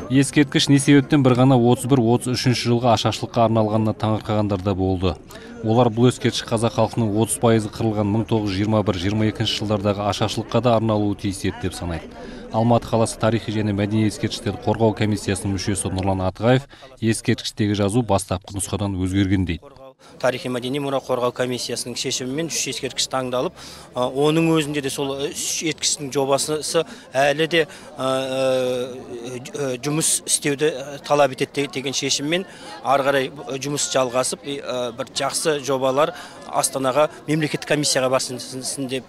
Ескерткіш не себептен бір ғана 31-33 жылғы ашаршылыққа арналғанына таңырқағандар да болды. Олар бұл ескерткіш қазақ халқының 30% қырылған 1921-22 жылдардағы ашаршылыққа да арналуы тиіс еді деп санайды. Алматы қаласы тарихи және мәдени ескерткіштерді қорғау комиссиясының мүшесі Нұрлан Атығаев ескерткіштегі жазу бастапқы нұсқадан өзгерген дейді. Тарихи мәдени мұра қорғау комиссиясының шешімімен 3 ескерткіш таңдалып, оның өзінде де сол 3 ескерткіштің жобасы әлі де жұмыс істеуді талап етеді деген шешіммен ары қарай жұмыс жалғасып, бір жақсы жобалар Астанаға мемлекеттік комиссияға барсын деп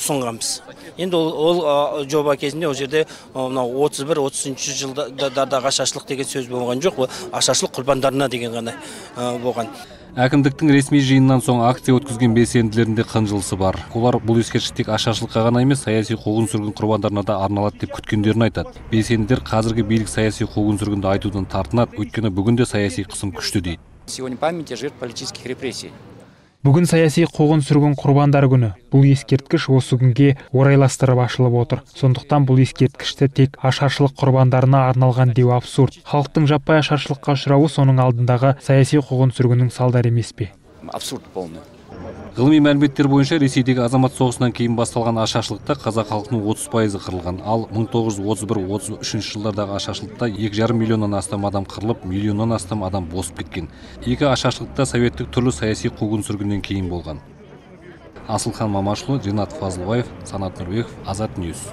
ұсынғанбыз. Енді ол жоба кезінде ол жерде 31-33 жылдардағы ашаршылық деген сөз болған жоқ, ашаршылық құрбандарына деген ғана болған. Әкімдіктің ресми жиыннан соң акция өткізген белсенділерінде қынжылысы бар. Олар бұл ескерткіш тек ашаршылыққа ғана емес, саяси қуғын-сүргін құрбандарына да арналады деп күткендерін айтады. Белсенділер қазіргі билік саяси қуғын-сүргінді айтудан тартынады, өйткені бүгінде саяси қысым күшті дейді. Сегодня память о жертвах политических репрессий. Бүгін саяси қуғын-сүргін құрбандар күні. Бұл ескерткіш осы күнге орайластырып ашылып отыр. Сондықтан бұл ескерткішті тек ашаршылық құрбандарына арналған деу абсурд. Халықтың жаппай ашаршылыққа ұшырауы соның алдындағы саяси қуғын-сүргіннің салдары емес пе? Абсурд полный. Ғылыми мәліметтер бойынша Ресейдегі азамат соғысынан кейін басталған ашаршылықта қазақ халқының 30% қырылған. Ал 1931-33 жылдардағы ашаршылықта 2,5 миллионнан астам адам қырылып, миллионнан астам адам босып кеткен. Екі ашаршылықта советтік түрлі саяси қуғын-сүргіннен кейін болған. Асылхан Мамашұлы, Ринат Фазылбаев, Санат Нұрбеков, Азат Ньюс.